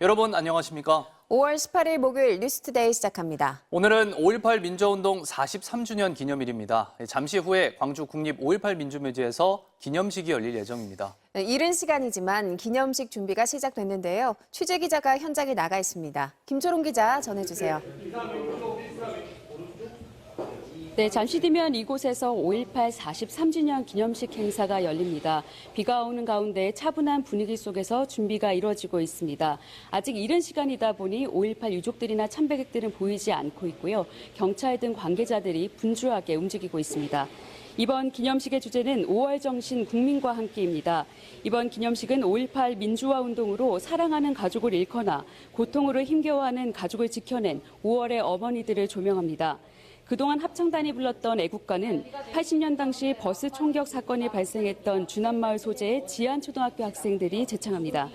여러분 안녕하십니까? 5월 18일 목요일 뉴스투데이 시작합니다. 오늘은 5.18 민주화운동 43주년 기념일입니다. 잠시 후에 광주 국립 5.18 민주묘지에서 기념식이 열릴 예정입니다. 이른 시간이지만 기념식 준비가 시작됐는데요. 취재기자가 현장에 나가 있습니다. 김초롱 기자 전해주세요. 네, 잠시 뒤면 이곳에서 5.18 43주년 기념식 행사가 열립니다. 비가 오는 가운데 차분한 분위기 속에서 준비가 이루어지고 있습니다. 아직 이른 시간이다 보니 5.18 유족들이나 참배객들은 보이지 않고 있고요. 경찰 등 관계자들이 분주하게 움직이고 있습니다. 이번 기념식의 주제는 5월 정신 국민과 함께입니다. 이번 기념식은 5.18 민주화 운동으로 사랑하는 가족을 잃거나 고통으로 힘겨워하는 가족을 지켜낸 5월의 어머니들을 조명합니다. 그동안 합창단이 불렀던 애국가는 80년 당시 버스 총격 사건이 발생했던 주남마을 소재의 지안초등학교 학생들이 제창합니다.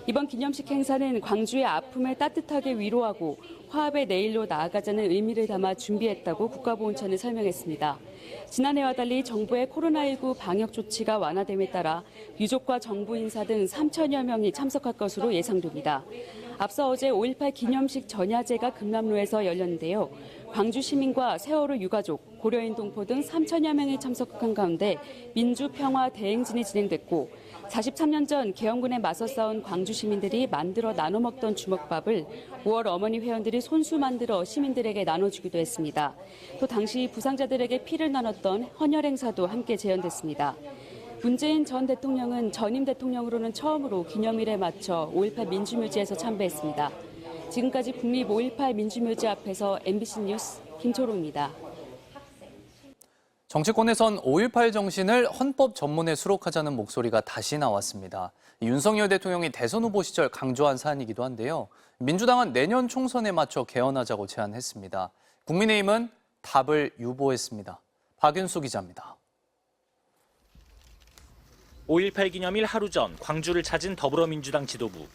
이번 기념식 행사는 광주의 아픔을 따뜻하게 위로하고 화합의 내일로 나아가자는 의미를 담아 준비했다고 국가보훈처는 설명했습니다. 지난해와 달리 정부의 코로나19 방역 조치가 완화됨에 따라 유족과 정부 인사 등 3천여 명이 참석할 것으로 예상됩니다. 앞서 어제 5.18 기념식 전야제가 금남로에서 열렸는데요. 광주 시민과 세월호 유가족, 고려인 동포 등 3천여 명이 참석한 가운데 민주평화 대행진이 진행됐고 43년 전 계엄군에 맞서 싸운 광주 시민들이 만들어 나눠 먹던 주먹밥을 5월 어머니 회원들이 손수 만들어 시민들에게 나눠주기도 했습니다. 또 당시 부상자들에게 피를 나눴던 헌혈 행사도 함께 재현됐습니다. 문재인 전 대통령은 전임 대통령으로는 처음으로 기념일에 맞춰 5.18 민주묘지에서 참배했습니다. 지금까지 국립 5.18 민주묘지 앞에서 MBC 뉴스 김초롱입니다. 정치권에선 5.18 정신을 헌법 전문에 수록하자는 목소리가 다시 나왔습니다. 윤석열 대통령이 대선 후보 시절 강조한 사안이기도 한데요. 민주당은 내년 총선에 맞춰 개헌하자고 제안했습니다. 국민의힘은 답을 유보했습니다. 박윤수 기자입니다. 5.18 기념일 하루 전 광주를 찾은 더불어민주당 지도부.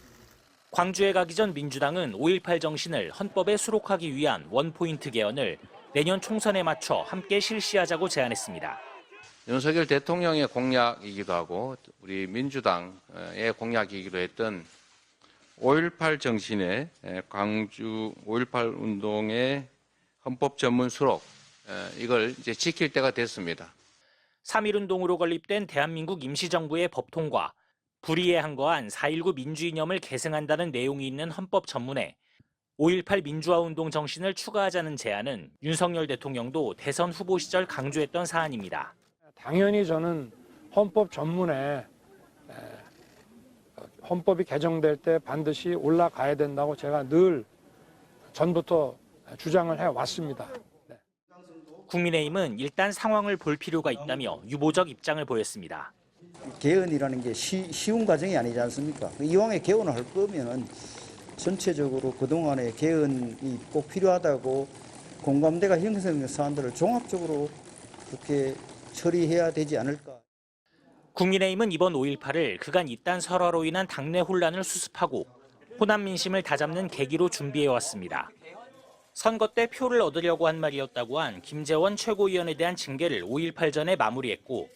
광주에 가기 전 민주당은 5.18 정신을 헌법에 수록하기 위한 원포인트 개헌을 내년 총선에 맞춰 함께 실시하자고 제안했습니다. 윤석열 대통령의 공약이기도 하고 우리 민주당의 공약이기도 했던 5.18 정신의 광주 5.18 운동의 헌법 전문 수록, 이걸 이제 지킬 때가 됐습니다. 3.1운동으로 건립된 대한민국 임시정부의 법 통과, 불의에 항거한 4.19 민주이념을 계승한다는 내용이 있는 헌법 전문에 5.18 민주화운동 정신을 추가하자는 제안은 윤석열 대통령도 대선 후보 시절 강조했던 사안입니다. 당연히 저는 헌법 전문에 헌법이 개정될 때 반드시 올라가야 된다고 제가 늘 전부터 주장을 해왔습니다. 네. 국민의힘은 일단 상황을 볼 필요가 있다며 유보적 입장을 보였습니다. 개헌이라는 게 쉬운 과정이 아니지 않습니까? 이왕에 개헌을 할 거면 전체적으로 그동안의 개헌이 꼭 필요하다고 공감대가 형성된 사안들을 종합적으로 그렇게 처리해야 되지 않을까. 국민의힘은 이번 5.18을 그간 잇단 설화로 인한 당내 혼란을 수습하고 호남 민심을 다잡는 계기로 준비해왔습니다. 선거 때 표를 얻으려고 한 말이었다고 한 김재원 최고위원에 대한 징계를 5.18 전에 마무리했고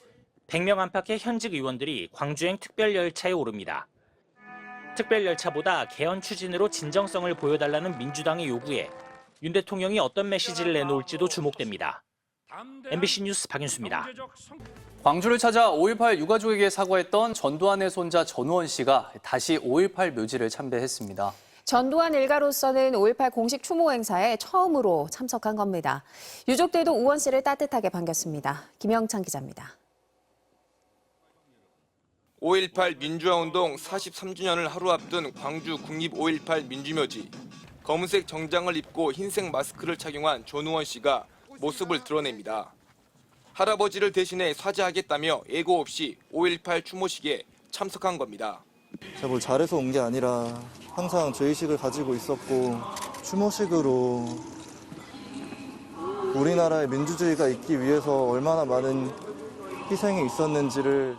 100명 안팎의 현직 의원들이 광주행 특별열차에 오릅니다. 특별열차보다 개헌 추진으로 진정성을 보여달라는 민주당의 요구에 윤 대통령이 어떤 메시지를 내놓을지도 주목됩니다. MBC 뉴스 박윤수입니다. 광주를 찾아 5.18 유가족에게 사과했던 전두환의 손자 전우원 씨가 다시 5.18 묘지를 참배했습니다. 전두환 일가로서는 5.18 공식 추모 행사에 처음으로 참석한 겁니다. 유족들도 우원 씨를 따뜻하게 반겼습니다. 김영찬 기자입니다. 5.18 민주화운동 43주년을 하루 앞둔 광주 국립 5.18 민주묘지. 검은색 정장을 입고 흰색 마스크를 착용한 전우원 씨가 모습을 드러냅니다. 할아버지를 대신해 사죄하겠다며 예고 없이 5.18 추모식에 참석한 겁니다. 제가 뭘 잘해서 온 게 아니라 항상 죄의식을 가지고 있었고 추모식으로 우리나라의 민주주의가 있기 위해서 얼마나 많은 희생이 있었는지를.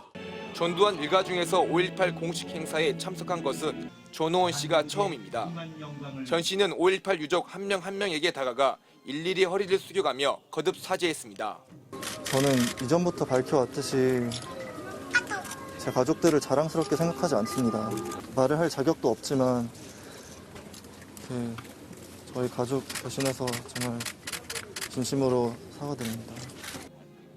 전두환 일가 중에서 5.18 공식 행사에 참석한 것은 전우원 씨가 처음입니다. 전 씨는 5.18 유족 한 명 한 명에게 다가가 일일이 허리를 숙여가며 거듭 사죄했습니다. 저는 이전부터 밝혀왔듯이 제 가족들을 자랑스럽게 생각하지 않습니다. 말을 할 자격도 없지만 이렇게 저희 가족 대신해서 정말 진심으로 사과드립니다.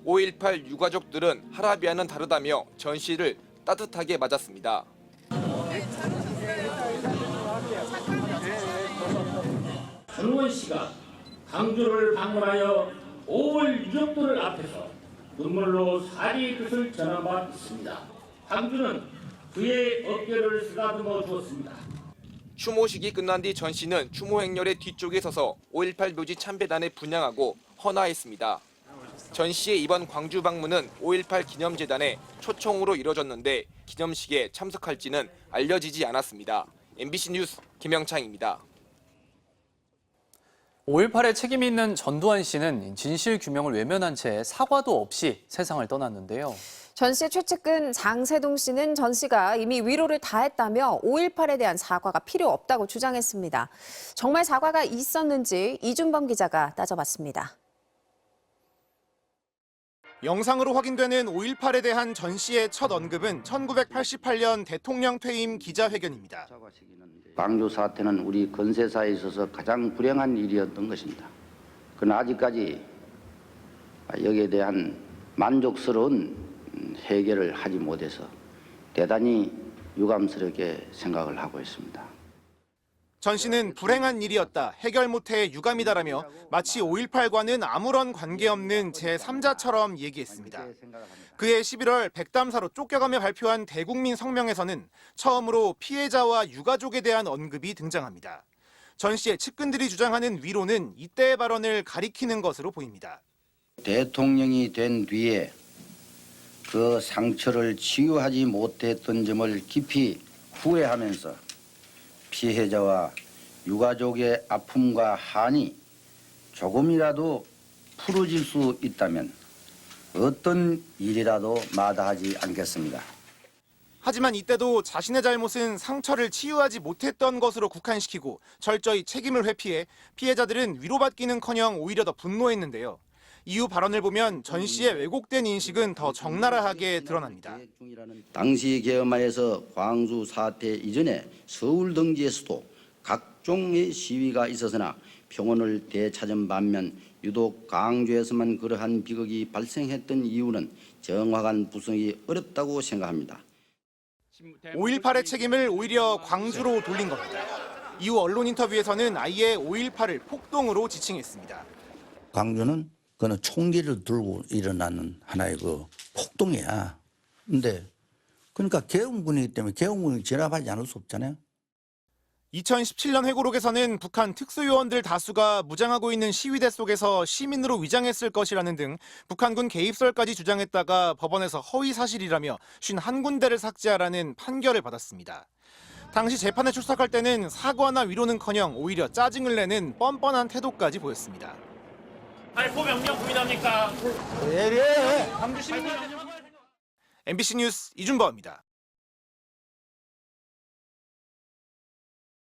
5.18 유가족들은 할아비와는 다르다며 전 씨를 따뜻하게 맞았습니다. 전우원 씨가 광주를 방문하여 5월 유족들을 앞에서 눈물로 사리의 뜻을 전한 바 있습니다. 광주는 그의 어깨를 쓰다듬어 주었습니다. 추모식이 끝난 뒤 전 씨는 추모 행렬의 뒤쪽에 서서 5.18 묘지 참배단에 분향하고 헌화했습니다. 전 씨의 이번 광주 방문은 5.18 기념재단의 초청으로 이뤄졌는데 기념식에 참석할지는 알려지지 않았습니다. MBC 뉴스 김영창입니다. 5.18에 책임이 있는 전두환 씨는 진실 규명을 외면한 채 사과도 없이 세상을 떠났는데요. 전 씨의 최측근 장세동 씨는 전 씨가 이미 위로를 다했다며 5.18에 대한 사과가 필요 없다고 주장했습니다. 정말 사과가 있었는지 이준범 기자가 따져봤습니다. 영상으로 확인되는 5.18에 대한 전 씨의 첫 언급은 1988년 대통령 퇴임 기자회견입니다. 광주 사태는 우리 근세사에 있어서 가장 불행한 일이었던 것입니다. 그러나 아직까지 여기에 대한 만족스러운 해결을 하지 못해서 대단히 유감스럽게 생각을 하고 있습니다. 전 씨는 불행한 일이었다, 해결 못해 유감이다라며 마치 5.18과는 아무런 관계없는 제3자처럼 얘기했습니다. 그해 11월 백담사로 쫓겨가며 발표한 대국민 성명에서는 처음으로 피해자와 유가족에 대한 언급이 등장합니다. 전 씨의 측근들이 주장하는 위로는 이때의 발언을 가리키는 것으로 보입니다. 대통령이 된 뒤에 그 상처를 치유하지 못했던 점을 깊이 후회하면서 피해자와 유가족의 아픔과 한이 조금이라도 풀어질 수 있다면 어떤 일이라도 마다하지 않겠습니다. 하지만 이때도 자신의 잘못은 상처를 치유하지 못했던 것으로 국한시키고 철저히 책임을 회피해 피해자들은 위로받기는커녕 오히려 더 분노했는데요. 이후 발언을 보면 전 씨의 왜곡된 인식은 더 적나라하게 드러납니다. 당시 계엄하에서 광주 사태 이전에 서울 등지에서도 각종의 시위가 있었으나 평온을 되찾은 반면 유독 광주에서만 그러한 비극이 발생했던 이유는 정확한 부정이 어렵다고 생각합니다. 5.18의 책임을 오히려 광주로 돌린 겁니다. 이후 언론 인터뷰에서는 아예 5.18을 폭동으로 지칭했습니다. 광주는 그는 총기를 들고 일어나는 하나의 그 폭동이야. 근데 그러니까 계엄군이기 때문에 계엄군이 진압하지 않을 수 없잖아요. 2017년 회고록에서는 북한 특수요원들 다수가 무장하고 있는 시위대 속에서 시민으로 위장했을 것이라는 등 북한군 개입설까지 주장했다가 법원에서 허위 사실이라며 51군데를 삭제하라는 판결을 받았습니다. 당시 재판에 출석할 때는 사과나 위로는커녕 오히려 짜증을 내는 뻔뻔한 태도까지 보였습니다. 발포 명령 부인합니까? MBC 뉴스 이준범입니다.